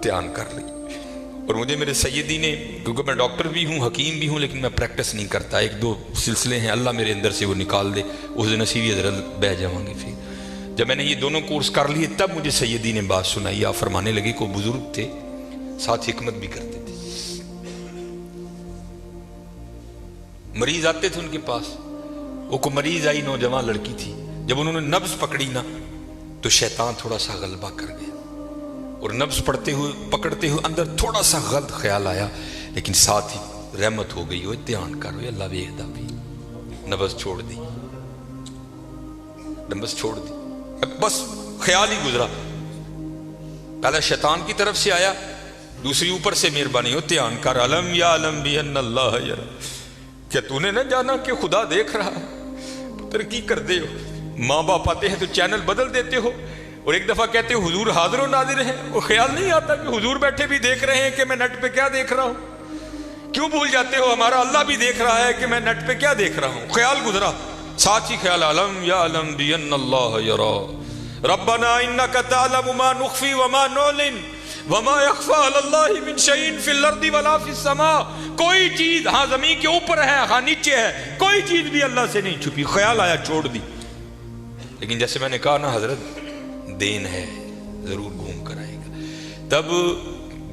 دھیان کر لی. اور مجھے میرے سیدی نے، کیونکہ میں ڈاکٹر بھی ہوں حکیم بھی ہوں لیکن میں پریکٹس نہیں کرتا، ایک دو سلسلے ہیں اللہ میرے اندر سے وہ نکال دے، اس دن نصیبی حضرت بہ جاؤں گے. پھر جب میں نے یہ دونوں کورس کر لیے تب مجھے سیدی نے بات سنائی. آپ فرمانے لگے کو بزرگ تھے ساتھ حکمت بھی کرتے تھے. مریض آتے تھے ان کے پاس، وہ کو مریض آئی نوجوان لڑکی تھی، جب انہوں نے نبض پکڑی نا تو شیطان تھوڑا سا غلبہ کر گیا، اور نبض پڑھتے ہوئے پکڑتے ہوئے اندر تھوڑا سا غلط خیال آیا، لیکن ساتھ ہی رحمت ہو گئی. ہوئے دھیان کر ہوئے اللہ ویکھدا بھی، نبض چھوڑ دی، نبض چھوڑ دی، بس خیال ہی گزرا. پہلا شیطان کی طرف سے آیا، دوسری اوپر سے مہربانی ہو دھیان کر. علم یا علم بھی ان اللہ یرا، کیا تو نے نہ جانا کہ خدا دیکھ رہا؟ پتر کی کر دے ہو، ماں باپ آتے ہیں تو چینل بدل دیتے ہو، اور ایک دفعہ کہتے ہو حضور حاضر و ناظر ہیں، وہ خیال نہیں آتا کہ حضور بیٹھے بھی دیکھ رہے ہیں کہ میں نیٹ پہ کیا دیکھ رہا ہوں؟ کیوں بھول جاتے ہو ہمارا اللہ بھی دیکھ رہا ہے کہ میں نیٹ پہ کیا دیکھ رہا ہوں؟ خیال گزرا، ساتھ ہی خیال علم یا علم بھی ان اللہ یرا ربنا انک تعلم ما نخفی وما نعلن وما یخفی علی اللہ من شیء فی الارض ولا فی السماء. کوئی چیز ہاں زمین کے اوپر ہے ہاں نیچے ہے، کوئی چیز بھی اللہ سے نہیں چھپی. خیال آیا چھوڑ دی. لیکن جیسے میں نے کہا نا حضرت دین ہے ضرور گھوم کر آئے گا. تب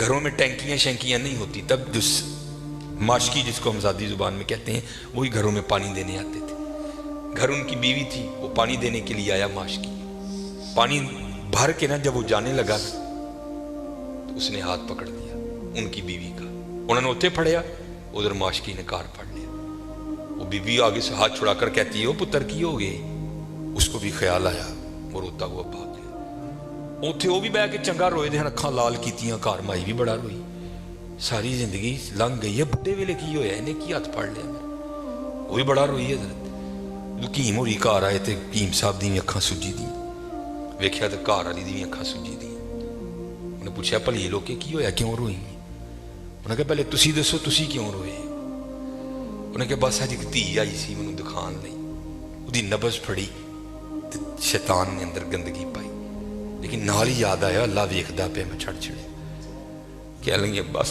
گھروں میں ٹینکیاں شینکیاں نہیں ہوتی، تب جو ماشکی جس کو ہم ذاتی زبان میں کہتے ہیں وہی گھروں میں پانی دینے آتے تھے. گھر ان کی بیوی تھی، وہ پانی دینے کے لیے آیا ماشکی. پانی بھر کے نا جب وہ جانے لگا نا تو اس نے ہاتھ پکڑ دیا ان کی بیوی کا. انہوں نے اتنے پھڑیا، ادھر ماشکی نے کار پھڑ لیا. وہ بیوی آگے سے ہاتھ چھڑا کر کہتی ہے وہ پتر کی ہو گئے. اس کو بھی خیال آیا، وہ روتا ہوا بھاگ گیا. اتنے وہ بھی بہ کے چنگا روئے دے، اکھاں لال کیتیاں، گھر مائی بھی بڑا روئی. ساری زندگی لنگ گئی ہے، بڈھے ویلے کی ہویا انہیں کی ہاتھ پھڑ لیا. وہ بھی بڑا روئی ہے. حضرت کیم ہوئی گھر آئے تو کیم صاحب دی اکھاں سجی دی، ویکھیا تو گھر والی دی اکھاں سجی دی. انہیں پوچھا بھلی لوکے کی ہویا کیوں روئی؟ انہوں نے کہا پہلے تسی دسو تسی کیوں روئے؟ انہوں نے کہا بس اج ایک دھی آئی سی مینوں دکھان لئی، وہ نبض پھڑی تے شیطان نے اندر گندگی پائی، لیکن نال ہی یاد آیا اللہ ویکھدا پیا میں چھڑ چھڑے. کہہ لیں بس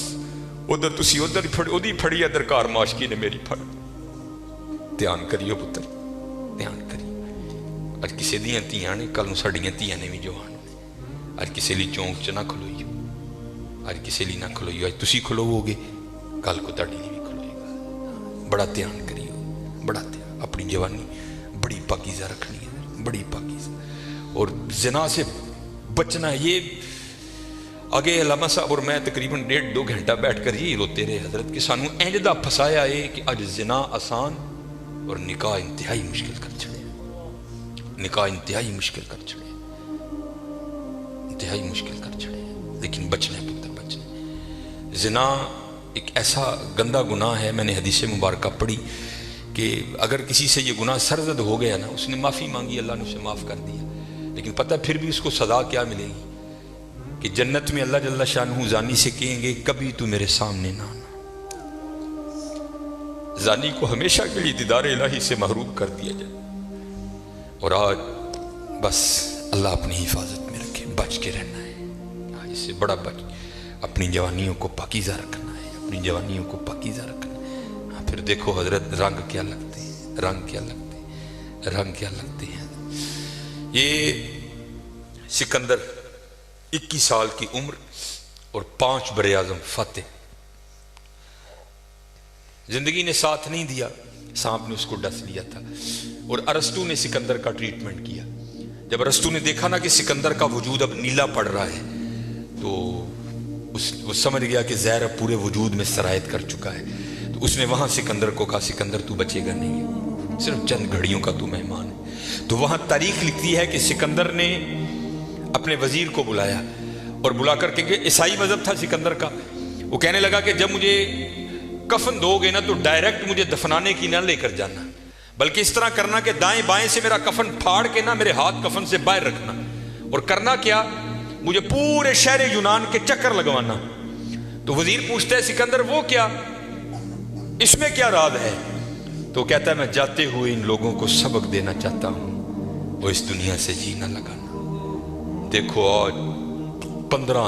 ادھر تسی ادھر پھڑی پھڑی ادھر گھر ماشکی نے میری پھڑ. دھیان کریو پتر دھیان کریو. اج کسی دیاں تیاں نے، کل نوں ساڈیاں تیاں نے بھی جوان نے. اج کسی لی چونک چ نہ کھلوئیو، اج کسی لی نہ کھلوئیو. اج تسی کھلوو گے کل کو تہاڈی لی بھی کھلوئے گا. بڑا دھیان کریو، بڑا دھیان. اپنی جوانی بڑی پاکیزہ رکھنی ہے، بڑی پاکیزہ. اور زنا سے بچنا ہے. یہ آگے علامہ صاحب اور میں تقریباً 1.5-2 گھنٹہ بیٹھ کر یہی روتے رہے حضرت کہ سانو انج دا پھسایا ہے کہ اج زنا آسان اور نکاح انتہائی مشکل کر چھڑے. نکاح انتہائی مشکل کر چھڑے، انتہائی مشکل کر چھڑے. لیکن بچنا ہے پتر، بچنا. زنا ایک ایسا گندا گناہ ہے. میں نے حدیث مبارکہ پڑھی کہ اگر کسی سے یہ گناہ سرزد ہو گیا نا، اس نے معافی مانگی اللہ نے اسے معاف کر دیا، لیکن پتہ پھر بھی اس کو سزا کیا ملے گی کہ جنت میں اللہ جل شانہ زانی سے کہیں گے کبھی تو میرے سامنے نہ آنا. زانی کو ہمیشہ کے لیے دیدار الہی سے محروم کر دیا جائے. اور آج بس اللہ اپنی حفاظت میں رکھے، بچ کے رہنا ہے. اس سے بڑا بچ، اپنی جوانیوں کو پاکیزہ رکھنا ہے، اپنی جوانیوں کو پاکیزہ رکھنا ہے. پھر دیکھو حضرت رنگ کیا لگتے ہیں، رنگ کیا لگتے ہیں، رنگ کیا لگتے ہیں. یہ سکندر 21 سال کی عمر اور 5 بر اعظم فاتح. زندگی نے ساتھ نہیں دیا، سانپ نے اس کو ڈس لیا تھا. اور ارسطو نے سکندر کا ٹریٹمنٹ کیا. جب ارسطو نے دیکھا نا کہ سکندر کا وجود اب نیلا پڑ رہا ہے تو وہ سمجھ گیا کہ زہر اب پورے وجود میں سرایت کر چکا ہے. تو اس نے وہاں سکندر کو کہا سکندر تو بچے گا نہیں، صرف چند گھڑیوں کا تو مہمان ہے. تو وہاں تاریخ لکھتی ہے کہ سکندر نے اپنے وزیر کو بلایا اور بلا کر کے، عیسائی مذہب تھا سکندر کا، وہ کہنے لگا کہ جب مجھے کفن دو گے نا تو ڈائریکٹ مجھے دفنانے کی نہ لے کر جانا، بلکہ اس طرح کرنا کہ دائیں بائیں سے میرا کفن پھاڑ کے نا میرے ہاتھ کفن سے باہر رکھنا. اور کرنا کیا، مجھے پورے شہر یونان کے چکر لگوانا. تو وزیر پوچھتا ہے سکندر وہ کیا، اس میں کیا راز ہے؟ تو کہتا ہے میں جاتے ہوئے ان لوگوں کو سبق دینا چاہتا ہوں، وہ اس دنیا سے جی نہ لگانا. دیکھو آج 15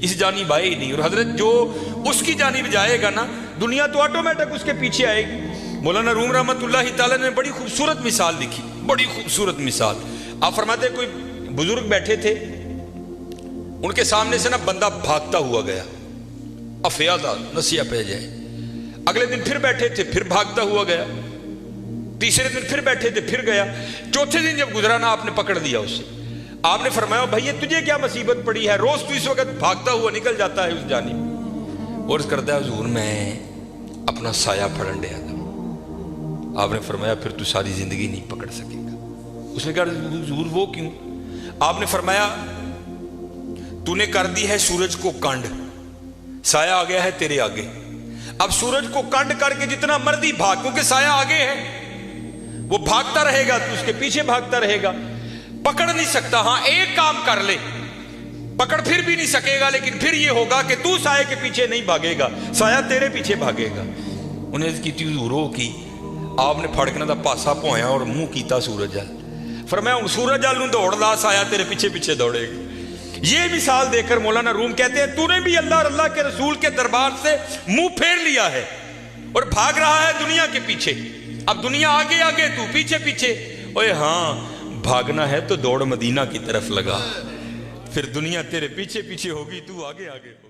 اس جانب آئے ہی نہیں. اور حضرت جو اس کی جانب جائے گا نا دنیا تو آٹومیٹک اس کے پیچھے آئے گی. مولانا روم رحمۃ اللہ تعالیٰ نے بڑی خوبصورت مثال لکھی، بڑی خوبصورت مثال. آپ فرماتے ہیں کوئی بزرگ بیٹھے تھے، ان کے سامنے سے نا بندہ بھاگتا ہوا گیا، افیادہ نسیہ پہ جائے. اگلے دن پھر بیٹھے تھے، پھر بھاگتا ہوا گیا. تیسرے دن پھر بیٹھے تھے، پھر گیا. چوتھے دن جب گزرا نا آپ نے پکڑ لیا اسے. آپ نے فرمایا بھائی تجھے کیا مصیبت پڑی ہے، روز تو اس وقت بھاگتا ہوا نکل جاتا ہے اس جانب. اور اس کرتا ہے حضور میں اپنا سایہ پھڑن ڈیا تھا. آپ نے فرمایا پھر تو ساری زندگی نہیں پکڑ سکے گا. اس نے کہا حضور وہ کیوں؟ آپ نے فرمایا تو نے کر دی ہے سورج کو کنڈ، سایہ آ گیا ہے تیرے آگے. اب سورج کو کنڈ کر کے جتنا مرضی بھاگ، کیونکہ سایہ آگے ہے، وہ بھاگتا رہے گا تو اس کے پیچھے بھاگتا رہے گا، پکڑ نہیں سکتا. ہاں ایک کام کر لے، پکڑ پھر بھی نہیں سکے گا، لیکن پھر یہ ہوگا کہ تو سایہ کے پیچھے نہیں بھاگے گا، سایہ تیرے پیچھے بھاگے گا. انہیں اس کی تھی حضوروں کی. آپ نے پھڑکنا دا پاسا پویا اور منہ کیتا سورج جل. فرمایا ہوں سورج جل نوں دوڑ لا، سایہ تیرے پیچھے پیچھے دوڑے گا. یہ مثال دے کر مولانا روم کہتے ہیں تو نے بھی اللہ اور اللہ کے رسول کے دربار سے منہ پھیر لیا ہے اور بھاگ رہا ہے دنیا کے پیچھے. اب دنیا آگے آگے تو پیچھے پیچھے. اوے ہاں بھاگنا ہے تو دوڑ مدینہ کی طرف لگا، پھر دنیا تیرے پیچھے پیچھے ہوگی، تو آگے آگے ہو.